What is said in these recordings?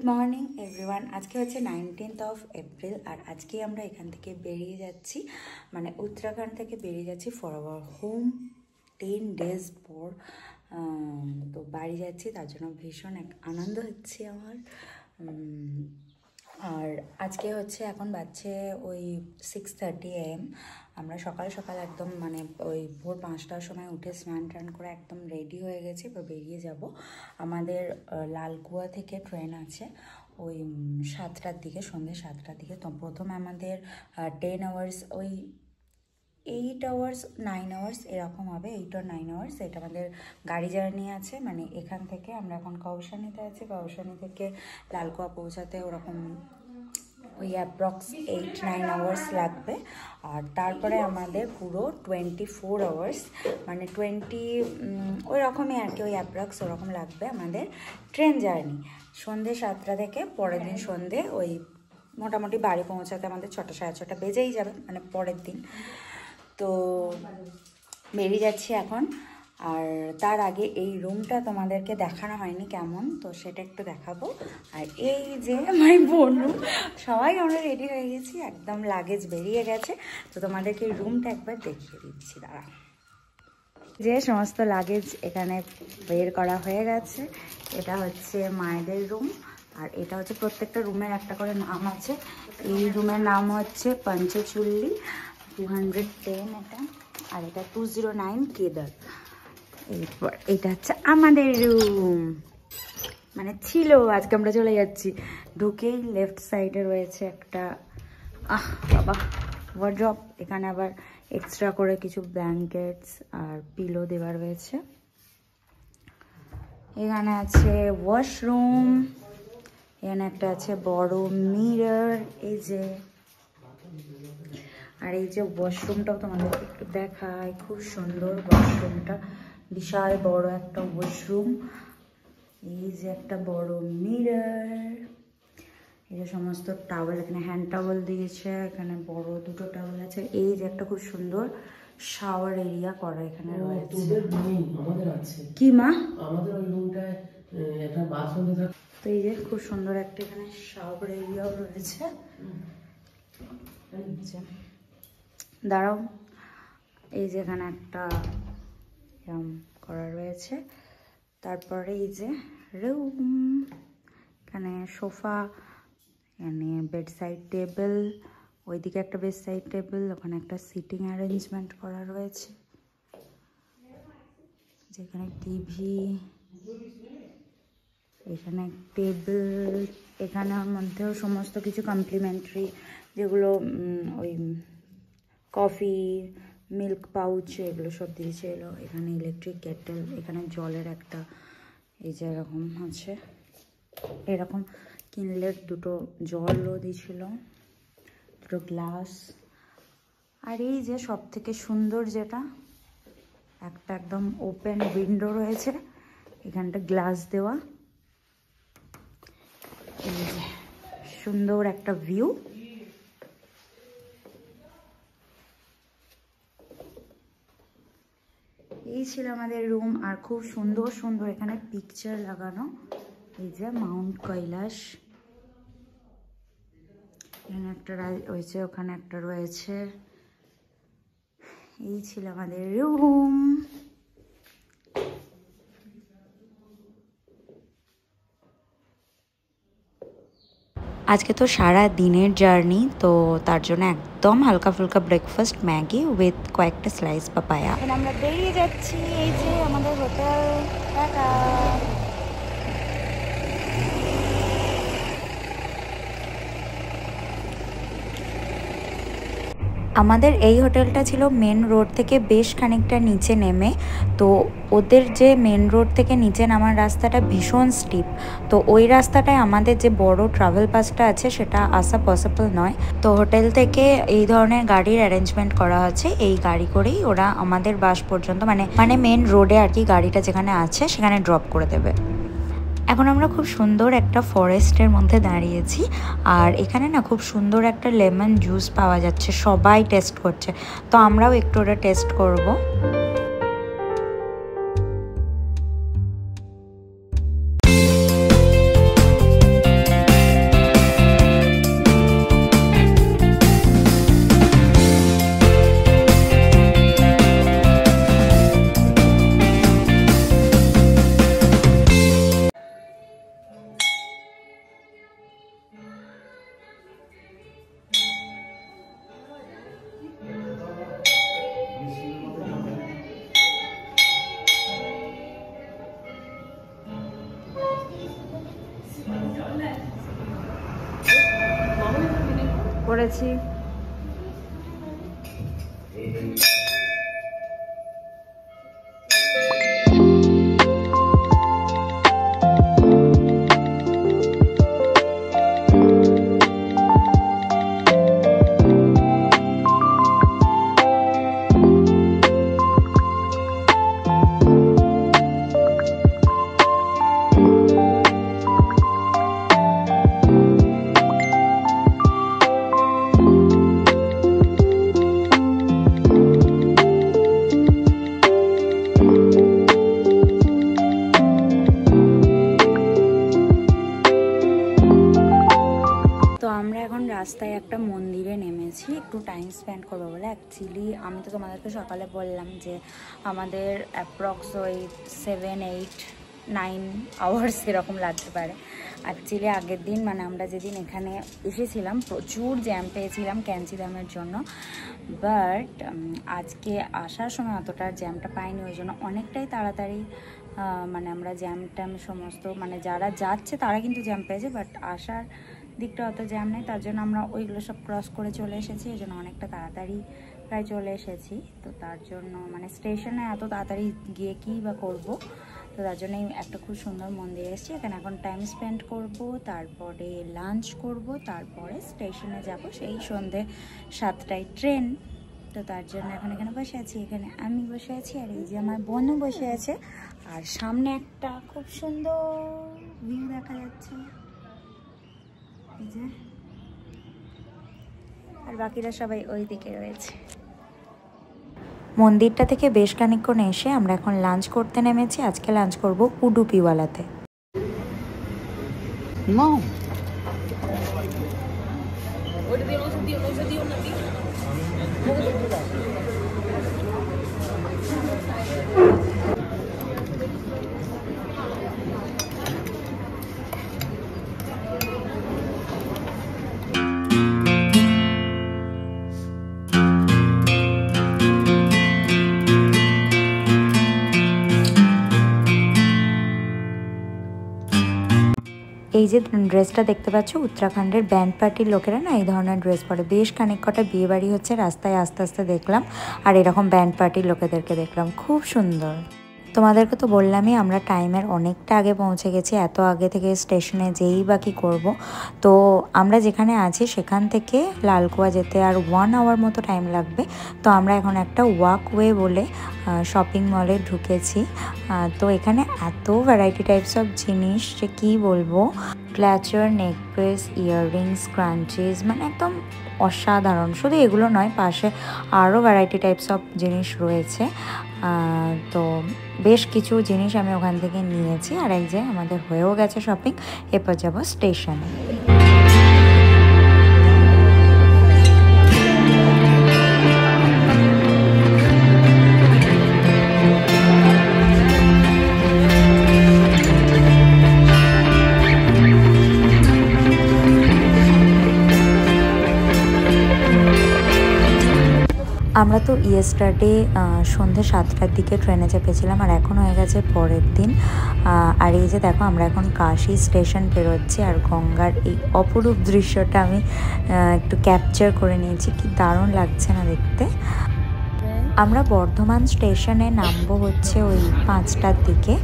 Morning everyone. আজকে হচ্ছে 19th of April আর আজকে আমরা এখান থেকে বেরিয়ে যাচ্ছি, মানে উত্তরাখণ্ড থেকে বেরিয়ে যাচ্ছি ফর আওয়ার হোম 10 days পর। তো বাড়ি যাচ্ছি, তার জন্য ভীষণ এক আনন্দ হচ্ছে আমার। আর আজকে হচ্ছে এখন বাজছে ওই 6:30 AM। আমরা সকাল সকাল একদম মানে ওই ভোর 5টার সময় উঠে স্নান টান করে একদম রেডি হয়ে গেছি, এবার বেরিয়ে যাব। আমাদের লালকুয়া থেকে ট্রেন আছে ওই 7টার দিকে, সন্ধ্যে 7টার দিকে। তো প্রথমে আমাদের 10 hours, ওই 8 hours 9 hours এরকম হবে, 8 or 9 hours। এটা আমাদের গাড়ি জার্নি আছে, মানে এখান থেকে আমরা এখন কৌশানিতে আছি, কৌশানি থেকে লালকুয়া পৌঁছাতে ওরকম ওই অ্যাপ্রক্স 8-9 hours লাগবে। আর তারপরে আমাদের পুরো 24 hours, মানে 20 ওই রকমই আর কি, ওই অ্যাপ্রক্স ওরকম লাগবে আমাদের ট্রেন জার্নি। সন্ধ্যে 7টা থেকে পরের দিন সন্ধ্যে ওই মোটামুটি বাড়ি পৌঁছাতে আমাদের 6টা সাড়ে 6টা বেজেই যাবে, মানে পরের দিন। তো বেরিয়ে যাচ্ছি এখন। আর তার আগে এই রুমটা তোমাদেরকে দেখানো হয়নি কেমন, তো সেটা একটু দেখাবো। আর এই যে আমার বোন, সবাই আমরা রেডি হয়ে গেছি, একদম লাগেজ বেরিয়ে গেছে। তো তোমাদেরকে এই রুমটা একবার দেখিয়ে দিচ্ছি, দাঁড়া। যে সমস্ত লাগেজ এখানে বের করা হয়ে গেছে, এটা হচ্ছে মায়েদের রুম। আর এটা হচ্ছে প্রত্যেকটা রুমের একটা করে নাম আছে। এই রুমের নাম হচ্ছে পঞ্চচুল্লি 210 এটা, আর এটা 209 কেদার। এরপর এটা হচ্ছে আমাদের রুম, মানে ছিল, আজকে আমরা চলে যাচ্ছি। ঢুকেই লেফট সাইডে রয়েছে একটা বাবা ওয়ার্ড্রপ। এখানে আবার এক্সট্রা করে কিছু ব্ল্যাঙ্কেটস আর পিলো দেওয়া রয়েছে। এখানে আছে ওয়াশরুম, এখানে একটা আছে বড় মিরর, এই যে। আর এই যে ওয়াশরুমটাও তোমাদেরকে একটু দেখায়, খুব সুন্দর ওয়াশরুমটা, বিশাল বড় একটা ওয়াশরুম। এই যে একটা বড় মিরর, এই যে সমস্ত টাওয়েল, এখানে হ্যান্ড টাওয়েল দিয়েছে, এখানে বড় দুটো টাওয়েল আছে। এই যে একটা খুব সুন্দর শাওয়ার এরিয়া করা এখানে রয়েছে। কি মা? আমাদের ওই রুমটায় একটা বাথরুম থাকে। তো এই যে খুব সুন্দর একটা এখানে শাওয়ার এরিয়াও রয়েছে। দাঁড়াও, এই যে এখানে একটা এরকম করা রয়েছে। তারপরে এই যে রুম, এখানে সোফা, এখানে বেড সাইড টেবিল, ওইদিকে একটা বেড সাইড টেবিল, ওখানে একটা সিটিং অ্যারেঞ্জমেন্ট করা রয়েছে, যেখানে টিভি, এখানে টেবিল, এখানের মধ্যেও সমস্ত কিছু কমপ্লিমেন্টারি, যেগুলো ওই কফি, মিল্ক পাউচ, এগুলো সব দিয়েছিল। এখানে ইলেকট্রিক কেটেল, এখানে জলের একটা এই যে এরকম আছে, এরকম কিনলে দুটো জলও দিয়েছিল, দুটো গ্লাস। আর এই যে সব থেকে সুন্দর যেটা, একটা একদম ওপেন উইন্ডো রয়েছে, এখানটা গ্লাস দেওয়া, এই যে সুন্দর একটা ভিউ। এই ছিল আমাদের রুম। আর খুব সুন্দর সুন্দর এখানে পিকচার লাগানো, এই যে মাউন্ট কৈলাস, এখানে একটা রয়েছে, ওখানে একটা রয়েছে। এই ছিল আমাদের রুম। আজকে তো সারা দিনের জার্নি, তো তার জন্য একদম হালকা ফুলকা ব্রেকফাস্ট, ম্যাগি উইথ কয়েকটা স্লাইস পাপায়া। এখন আমরা বেরিয়ে যাচ্ছি, এই যে আমাদের হোটেল। টাটা। আমাদের এই হোটেলটা ছিল মেন রোড থেকে বেশ খানিকটা নিচে নেমে। তো ওদের যে মেন রোড থেকে নিচে নামার রাস্তাটা ভীষণ স্টিপ, তো ওই রাস্তাটায় আমাদের যে বড় ট্রাভেল বাসটা আছে সেটা আসা পসিবল নয়। তো হোটেল থেকে এই ধরনের গাড়ির অ্যারেঞ্জমেন্ট করা হচ্ছে, এই গাড়ি করেই ওরা আমাদের বাস পর্যন্ত, মানে মেন রোডে আর কি গাড়িটা যেখানে আছে সেখানে ড্রপ করে দেবে। এখন আমরা খুব সুন্দর একটা ফরেস্টের মধ্যে দাঁড়িয়েছি, আর এখানে না খুব সুন্দর একটা লেমন জুস পাওয়া যাচ্ছে, সবাই টেস্ট করছে, তো আমরাও একটু ওটা টেস্ট করব। পড়েছি। রাস্তায় একটা মন্দিরে নেমেছি একটু টাইম স্পেন্ড করবো বলে। অ্যাকচুয়ালি আমি তো তোমাদেরকে সকালে বললাম যে আমাদের অ্যাপ্রক্স ওই 7-8-9 আওয়ার্স এরকম লাগতে পারে। অ্যাকচুয়ালি আগের দিন মানে আমরা যেদিন এখানে এসেছিলাম প্রচুর জ্যাম পেয়েছিলাম ক্যান্সিদামের জন্য, বাট আজকে আসার সময় অতটা জ্যামটা পাইনি, ওই জন্য অনেকটাই তাড়াতাড়ি মানে আমরা জ্যাম ট্যাম সমস্ত মানে যারা যাচ্ছে তারা কিন্তু জ্যাম পেয়েছে, বাট আসার দিকটা অত জ্যাম নেই, তার জন্য আমরা ওইগুলো সব ক্রস করে চলে এসেছি, এই জন্য অনেকটা তাড়াতাড়ি প্রায় চলে এসেছি। তো তার জন্য মানে স্টেশনে এত তাড়াতাড়ি গিয়ে কী বা করবো, তো তার জন্যই একটা খুব সুন্দর মন্দির এসেছি। এখানে এখন টাইম স্পেন্ড করব, তারপরে লাঞ্চ করব, তারপরে স্টেশনে যাব, সেই সন্ধ্যে 7টায় ট্রেন। তো তার জন্য এখন এখানে বসে আছি, এখানে আমি বসে আছি আর এই যে আমার বোনও বসে আছে, আর সামনে একটা খুব সুন্দর ভিউ দেখা যাচ্ছে এই যে, আর বাকিরা সবাই ওই দিকে রয়েছে। মন্দিরটা থেকে বেশ খানিকক্ষণ এসে আমরা এখন লাঞ্চ করতে নেমেছি। আজকে লাঞ্চ করব উডুপিওয়ালাতে। এই যে ড্রেসটা দেখতে পাচ্ছ, উত্তরাখণ্ডের ব্যান্ড পার্টির লোকেরা না এই ধরনের ড্রেস পরে। বেশ খানিক কটা বিয়ে বাড়ি হচ্ছে রাস্তায়, আস্তে আস্তে দেখলাম, আর এরকম ব্যান্ড পার্টির লোকেদেরকে দেখলাম, খুব সুন্দর। তোমাদেরকে তো বললামই আমরা টাইমের অনেকটা আগে পৌঁছে গেছি, এত আগে থেকে স্টেশনে যেই বা কী করবো। তো আমরা যেখানে আছি সেখান থেকে লালকুয়া যেতে আর 1 আওয়ার মতো টাইম লাগবে। তো আমরা এখন একটা ওয়াকওয়ে বলে শপিং মলে ঢুকেছি। তো এখানে এত ভ্যারাইটি টাইপস অফ জিনিস যে কী বলবো, ক্ল্যাচার, নেকলেস, ইয়াররিংস, ক্রাঞ্চিস, মানে একদম অসাধারণ। শুধু এগুলো নয়, পাশে আরও ভ্যারাইটি টাইপস অফ জিনিস রয়েছে। তো বেশ কিছু জিনিস আমি ওখান থেকে নিয়েছি, আর এই যে আমাদের হয়েও গেছে শপিং, এরপর যাবো স্টেশনে। আমরা তো ইয়েস্টারডে সন্ধ্যে 7টার দিকে ট্রেনে চেপেছিলাম, আর এখন হয়ে গেছে পরের দিন। আর এই যে দেখো আমরা এখন কাশি স্টেশন পেরোচ্ছি, আর গঙ্গার এই অপরূপ দৃশ্যটা আমি একটু ক্যাপচার করে নিয়েছি, কি দারুণ লাগছে না দেখতে। আমরা বর্ধমান স্টেশনে নামবো হচ্ছে ওই 5টার দিকে,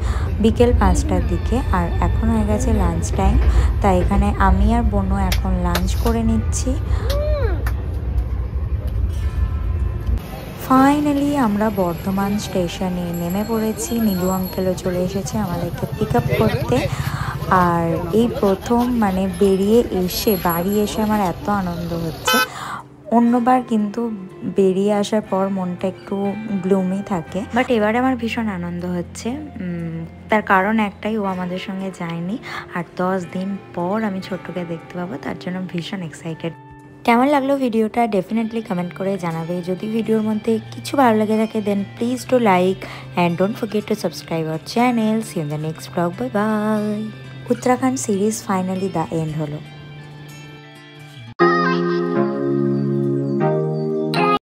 বিকেল 5টার দিকে, আর এখন হয়ে গেছে লাঞ্চ টাইম। তাই এখানে আমি আর বোনও এখন লাঞ্চ করে নিচ্ছি। ফাইনালি আমরা বর্ধমান স্টেশনে নেমে পড়েছি, নীলু আঙ্কেলও চলে এসেছে আমাদেরকে পিক আপ করতে। আর এই প্রথম মানে বেরিয়ে এসে বাড়ি এসে আমার এত আনন্দ হচ্ছে। অন্যবার কিন্তু বেরিয়ে আসার পর মনটা একটু গ্লুমি থাকে, বাট এবারে আমার ভীষণ আনন্দ হচ্ছে। তার কারণ একটাই, ও আমাদের সঙ্গে যায়নি, আর 10 দিন পর আমি ছোট্টকে দেখতে পাবো, তার জন্য ভীষণ এক্সাইটেড। কেমন লাগলো ভিডিওটা ডেফিনেটলি কমেন্ট করে জানাবে। যদি ভিডিওর মধ্যে কিছু ভালো লেগে থাকে then please do like and don't forget to subscribe our channel. See you in the next vlog. Bye bye. Uttarakhand series finally the end হলো।